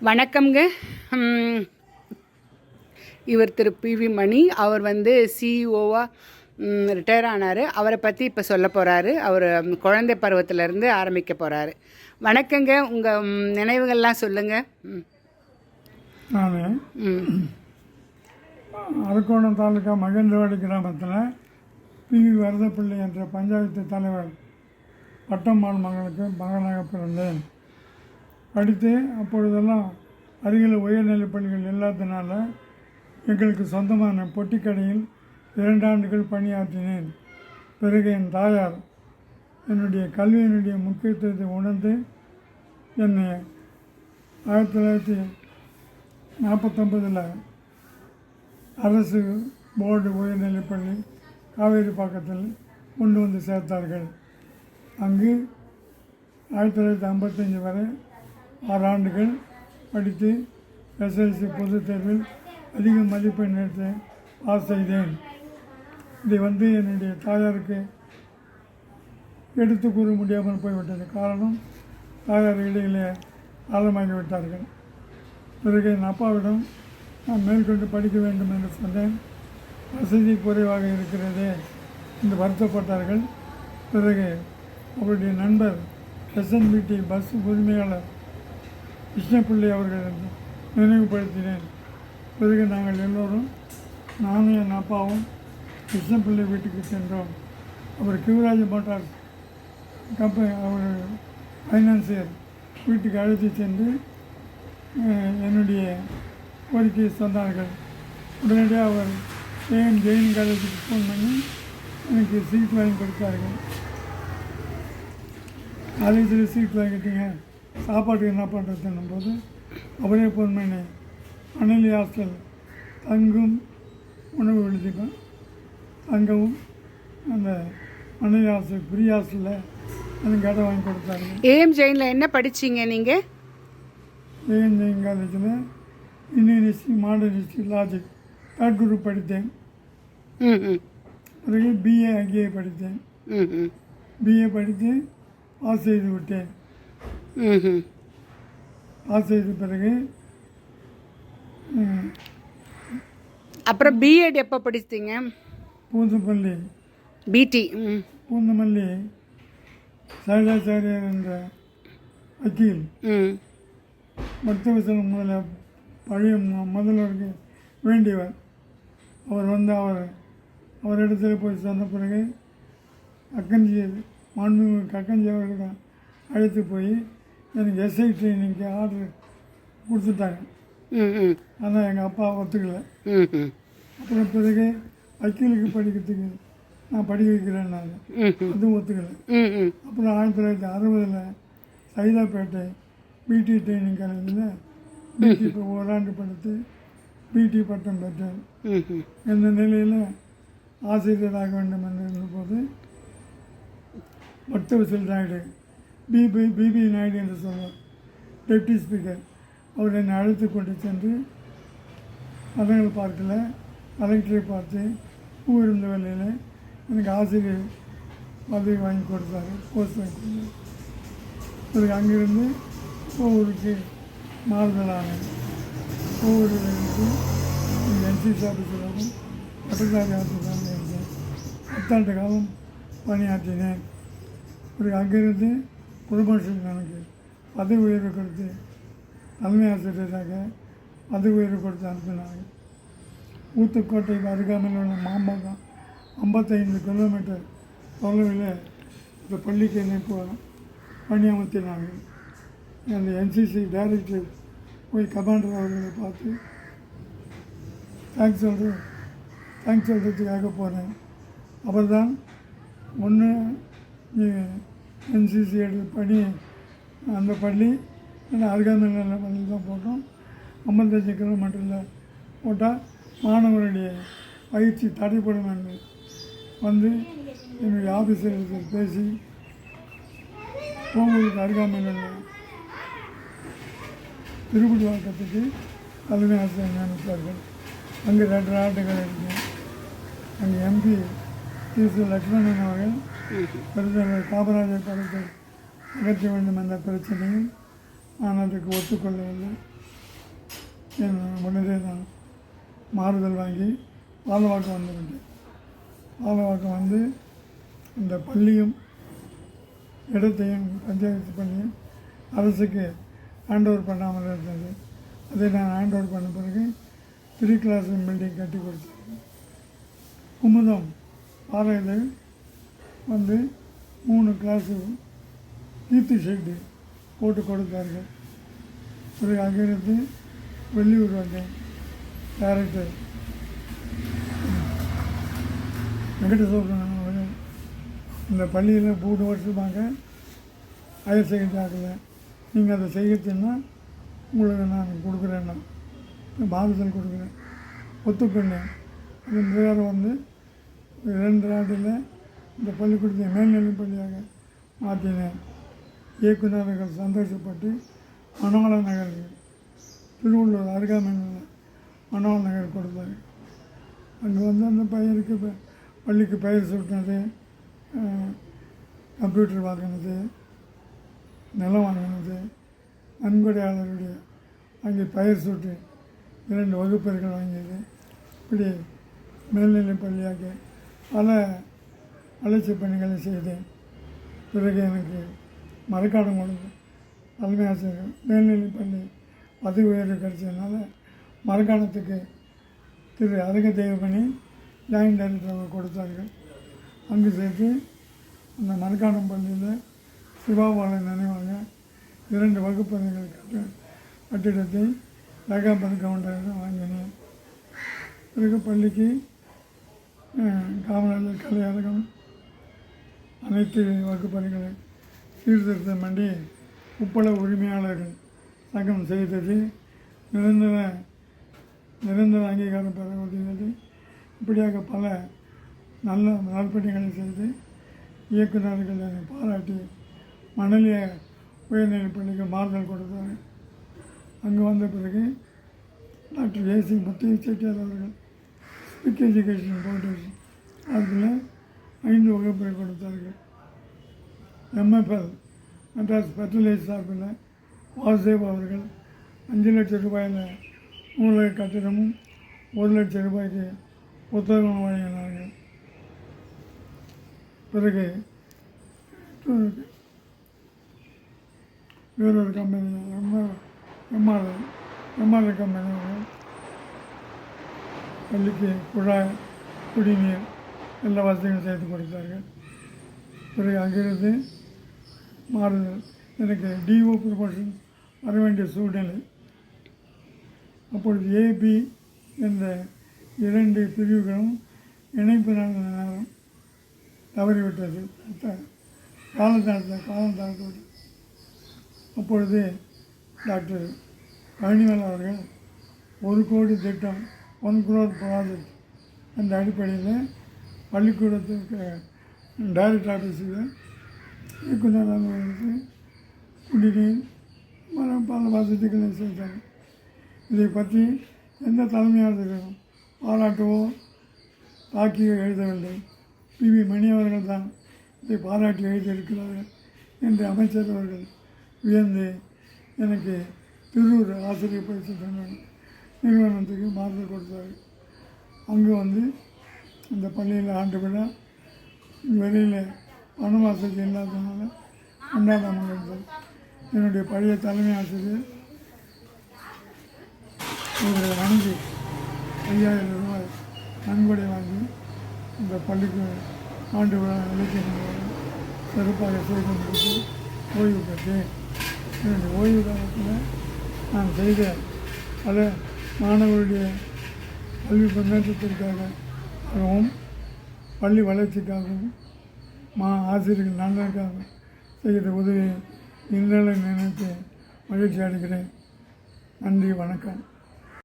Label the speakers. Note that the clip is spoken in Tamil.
Speaker 1: வணக்கம்ங்க. இவர் திரு பிவி மணி. அவர் சிஇஓவாக ரிட்டையர் ஆனார். அவரை பற்றி இப்போ சொல்ல போகிறாரு. அவர் குழந்தை பருவத்திலேருந்து ஆரம்பிக்க போகிறாரு. வணக்கங்க. உங்கள் நினைவுகள்லாம் சொல்லுங்கள்.
Speaker 2: நான் அரக்கோணம் தாலுக்கா மகேந்திரவாடி கிராமத்தில் பிவி வரதப்பிள்ளை என்ற பஞ்சாயத்து தலைவர் பட்டம்மாள் மகனாக பிறந்தேன். படித்து அப்பொழுதெல்லாம் அருகில் உயர்நிலைப் பள்ளிகள் இல்லாததுனால எங்களுக்கு சொந்தமான பொட்டிக்கடையில் 2 ஆண்டுகள் பணியாற்றினேன். பிறகு என் தாயார் என்னுடைய கல்வியினுடைய முக்கியத்துவத்தை உணர்ந்து என்னை 1949 அரசு போர்டு உயர்நிலைப்பள்ளி காவேரி பாக்கத்தில் கொண்டு வந்து சேர்த்தார்கள். அங்கு 1955 வரை 6 ஆண்டுகள் படித்து எஸ்எல்சி பொதுத் தேர்வில் அதிக மதிப்பெண் எடுத்து பாஸ் செய்தேன். இதை என்னுடைய தாயாருக்கு எடுத்து கூற முடியாமல் போய்விட்டது. காரணம், தாயார் இடையிலே ஆழமாகி விட்டார்கள். பிறகு என் அப்பாவிடம் நான் மேற்கொண்டு படிக்க வேண்டும் என்று சொன்னேன். வசதி குறைவாக இருக்கிறதே என்று வருத்தப்பட்டார்கள். பிறகு அவருடைய நண்பர் எஸ்என்பிடி பஸ் உரிமையாளர் கிருஷ்ணப்பிள்ளை அவர்கள் நினைவுபடுத்தினேன். பிறகு நாங்கள் எல்லோரும், நானும் என் அப்பாவும் கிருஷ்ணப்பிள்ளை வீட்டுக்கு சென்றோம். அவர் கிவராஜ் மோட்டார்ஸ் கம்பெனி, அவர் ஃபைனான்சியர் வீட்டுக்கு அழைத்து சென்று என்னுடைய கோரிக்கையை சொன்னார்கள். உடனடியாக அவர் ஏஎம் ஜெயின் காலேஜுக்கு ஃபோன் பண்ணி எனக்கு சீட் வாங்கி கொடுத்தார்கள். காலேஜில் சீட் வாங்கிட்டீங்க, சாப்பாட்டுக்கு என்ன பண்ணுறதுன்னும் போது அவரே ஃபோன் பண்ணி அனலி ஹாஸ்டல் தங்கும் உணவு எழுதிப்பேன், தங்கவும் அந்த அனலி ஹாஸ்டல் ஃப்ரீ ஹாஸ்டலில் எனக்கு இடம் வாங்கி கொடுத்தாங்க.
Speaker 1: ஏஎம் ஜெயினில் என்ன படித்தீங்க நீங்கள்?
Speaker 2: ஏஎம் ஜெயின் காலேஜில் Indian history, modern history, logic 3rd group படித்தேன். பிறகு பிஏ அங்கேயே படித்தேன். பிஏ படித்து பாஸ் செய்து விட்டேன். பாஸ் செய்த பிறகு
Speaker 1: அப்புறம் பிஎட் எப்போ படித்தீங்க?
Speaker 2: பூந்தமல்லி
Speaker 1: பிடி
Speaker 2: பூந்தமல்லி சைலாச்சாரியர் என்ற வக்கீல் பக்தவசலம் பழைய முதல்வருக்கு வேண்டியவர். அவர் அவரிடத்தில் போய் சொன்ன பிறகு அக்கஞ்சி அவர்களிடம் அழைத்து போய் எனக்கு எஸ்ஐ ட்ரைனிங்க்கு ஆர்டர் கொடுத்துட்டாங்க. ஆனால் எங்கள் அப்பா ஒத்துக்கலை. அப்புறம் பிறகு வக்கீலுக்கு படிக்கிறதுக்கு நான் படிக்க வைக்கிறேன், நான் அதுவும் ஒத்துக்கலை. அப்புறம் 1960 சைதாப்பேட்டை பிடி ட்ரைனிங் காலேஜில் பிடி இப்போ 1 ஆண்டு படித்து பிடி பட்டம் பெற்றேன். இந்த நிலையில் ஆசிரியராக வேண்டும் என்று இருந்தபோது பக்தவசல் நாயுடு, பிபி நாயுடு என்று சொல்வார், டெப்டி ஸ்பீக்கர், அவர் என்னை அழைத்து கொண்டு சென்று அலங்கல் பார்க்கில் கலெக்டரை பார்த்து பூ இருந்த வேலையில் எனக்கு ஆசிரியர் பதவி வாங்கி கொடுத்தாரு, போஸ்ட் வாங்கி கொடுத்தாரு. அதுக்கு அங்கிருந்து ஒவ்வொருக்கு மாறுதலானேன். ஒவ்வொரு என்சிசி ஆஃபீஸராகவும் பட்டதாரி ஆஃபீஸராகவும் இருந்தேன். 10 ஆண்டு காலம் பணியாற்றினேன். பிறகு அங்கிருந்து ப்ரொமோஷன் எனக்கு பதவி உயர்வு கொடுத்து தலைமை ஆசிரியராக பதவி உயர்வு கொடுத்து அனுப்பினாங்க. ஊத்துக்கோட்டை அருகாமையில் உள்ள மாம்பகம் 55 கிலோமீட்டர் தொலைவில் இந்த பள்ளிக்கு இணைப்பு பணி அமர்த்தினாங்க. அந்த என்சிசி டைரக்டர் போய் கமாண்டர் அவர்களை பார்த்து தேங்க்ஸ் சொல்கிறதுக்காக போனேன். அவர் தான் ஒன்று என்சிசி எடுத்து பணி, அந்த பள்ளி அருகாமையில் பள்ளி தான் போட்டோம். 55 கிலோமீட்டரில் போட்டால் மாணவருடைய பயிற்சி தடைப்படும் என்று என்னுடைய ஆஃபீஸர்கள் பேசி கோவிலுக்கு அருகாமையில் உள்ள திருப்பதி வாக்கத்துக்கு தலைமை ஆசிரியர் நியமித்தார்கள். அங்கே 2 ஆண்டுகள் இருக்கேன். அங்கே எம்பி திரு லட்சுமணன் அவர்கள் பெருந்தலைவர் காமராஜர் படத்தை அகற்ற வேண்டும் என்ற பிரச்சனையில் நான் அதுக்கு ஒத்துக்கொள்ளவில்லை. உடனே நான் மாறுதல் வாங்கி பாலவாக்கம் வந்துவிட்டேன். பாலவாக்கம் வந்து இந்த பள்ளியும் இடத்தையும் பஞ்சாயத்து பண்ணியும் அரசுக்கு ஹேண்ட் ஓவர் பண்ணாமல் இருந்தது. அதை நான் ஹேண்ட் ஓவர் பண்ண பிறகு 3 கிளாஸ் பில்டிங் கட்டி கொடுத்தாங்க. குமுதம் பாறையில் வந்து 3 கிளாஸு ஈர்த்தி ஷெட்டு போட்டு கொடுத்தார்கள். பிறகு அங்கிருந்து வெளியூர் வந்தேன். டைரக்டர் வெங்கடேஸ்வரன் அவர்கள் இந்த பள்ளியில் 3 வருஷமாக ஹையர் செகண்டரி ஆகலை, நீங்கள் அதை செய்யறதுன்னா உங்களுக்கு நான் கொடுக்குறேன்னா பாரதல் கொடுக்குறேன் ஒத்துக்கொண்டேன். அதன் பிரகாரம் வந்து 2 ஆண்டில் இந்த பள்ளிக்கூடத்தை மேல்நிலை பள்ளியாக மாற்றினேன். இயக்குநர்கள் சந்தோஷப்பட்டு மணவாள நகர் திருவள்ளூர் அருகாமையில் மணவாள நகர் கொடுத்தாங்க. அங்கே வந்து அந்த பையனுக்கு பள்ளிக்கு பெயர் சூட்டினது, கம்ப்யூட்டர் வாங்கினது, நிலம் வாங்கினது, நன்கொடையாளருடைய அங்கே பெயர் சூட்டு 2 வகுப்பறைகள் வாங்கியது. இப்படி மேல்நிலை பள்ளியாக பல வளர்ச்சி பணிகளை செய்தேன். பிறகு எனக்கு மரக்காடம் கொடுத்து தலைமை ஆசிரியர் மேல்நிலை பள்ளி பதவி உயர்வு கிடைச்சதுனால மரக்காணத்துக்கு திரு அருக தேவமணி ஜாயின்ட் டைரக்டர் கொடுத்தார்கள். அங்கு சேர்த்து அந்த மரக்காணம் பள்ளியில் சிவாபாலன் நினைவாக 2 வகுப்பறைகள் கட்டிடத்தை ரகாபத் கவுண்டரிடம் வாங்கினேன். பிறகு பள்ளிக்கு காமராஜர் கலையரங்கம் அனைத்து வகுப்பறைகளை சீர்திருத்தம் பண்ணி உப்பள உரிமையாளர்கள் சங்கம் செய்தது, நிரந்தர அங்கீகாரம் பெற உதவியது. இப்படியாக பல நல்ல நற்பணிகளை செய்து இயக்குநர்கள் என்னை பாராட்டி மணலிய உயர்நிலைப் பள்ளிக்கு மாறுதல் கொடுத்தாங்க. அங்கே வந்த பிறகு டாக்டர் ஏசி முத்தைய செட்டியார் அவர்கள் ஸ்பிக் எஜுகேஷன் ஃபவுண்டேஷன் அதில் 5 வகுப்பறை கொடுத்தார்கள். எம்எஃப்எல் மெட்ராஸ் ஃபெர்டிலைஸ் சார்பில் வாசுதேவ் அவர்கள் 5 லட்சம் ரூபாயில் நூலக கட்டிடமும் 1 லட்சம் ரூபாய்க்கு புத்தகம் வழங்கினார்கள். பிறகு வேறொரு கம்பெனி எம்ஆர்ஐ கம்பெனி பள்ளிக்கு குழாய், குடிநீர் எல்லா வசதிகளும் செய்து கொடுத்தார்கள். பிறகு அங்கிருந்து மாறுதல் எனக்கு டிஓ ப்ரொமோஷன் வர வேண்டிய சூழ்நிலை. அப்பொழுது ஏபி என்ற 2 பிரிவுகளும் இணைப்பு நடந்த நேரம் தவறிவிட்டது, காலம் தாழ்த்தப்பட்டது. அப்பொழுது டாக்டர் பழனிவேல் அவர்கள் 1 கோடி திட்டம் 1 crore ப்ராஜெக்ட் அந்த அடிப்படையில் பள்ளிக்கூடத்துக்கு டைரக்டர் ஆஃபீஸில் இயக்குனர் அலுவலகத்துக்கு குடிநீர் பல வசதிகளை செய்தார். இதை பற்றி எந்த தலைமை ஆசிரியரும் பாராட்டவோ தாக்கியோ எழுதவில்லை. பிவி மணி அவர்கள் தான் இதை பாராட்டி எழுதியிருக்கிறார்கள் என்று அமைச்சர் அவர்கள் வியந்து எனக்கு திருவூர் ஆசிரியர் பயிற்சி நிறுவனத்துக்கு மாறுதல் கொடுத்தார்கள். அங்கு வந்து இந்த பள்ளியில் ஆண்டு விழா வெளியில் பண வசதி இல்லாததுனால கொண்டாடாமல் இருந்தது. என்னுடைய பழைய தலைமை ஆசிரியர் ஒரு வங்கி 5000 ரூபாய் நன்கொடை வாங்கி இந்த பள்ளிக்கு ஆண்டு விழா இலக்கிய சிறப்பாக செய்து முடித்து ஓய்வு பெற்றேன். என்னுடைய ஓய்வு காலத்தில் நான் செய்த பல மாணவர்களுடைய கல்வி முன்னேற்றத்திற்காகவும் பள்ளி வளர்ச்சிக்காகவும் ஆசிரியர்கள் நலனுக்காக செய்த உதவியை இந்நாளை நினைத்து மகிழ்ச்சி அடைகிறேன். நன்றி, வணக்கம்.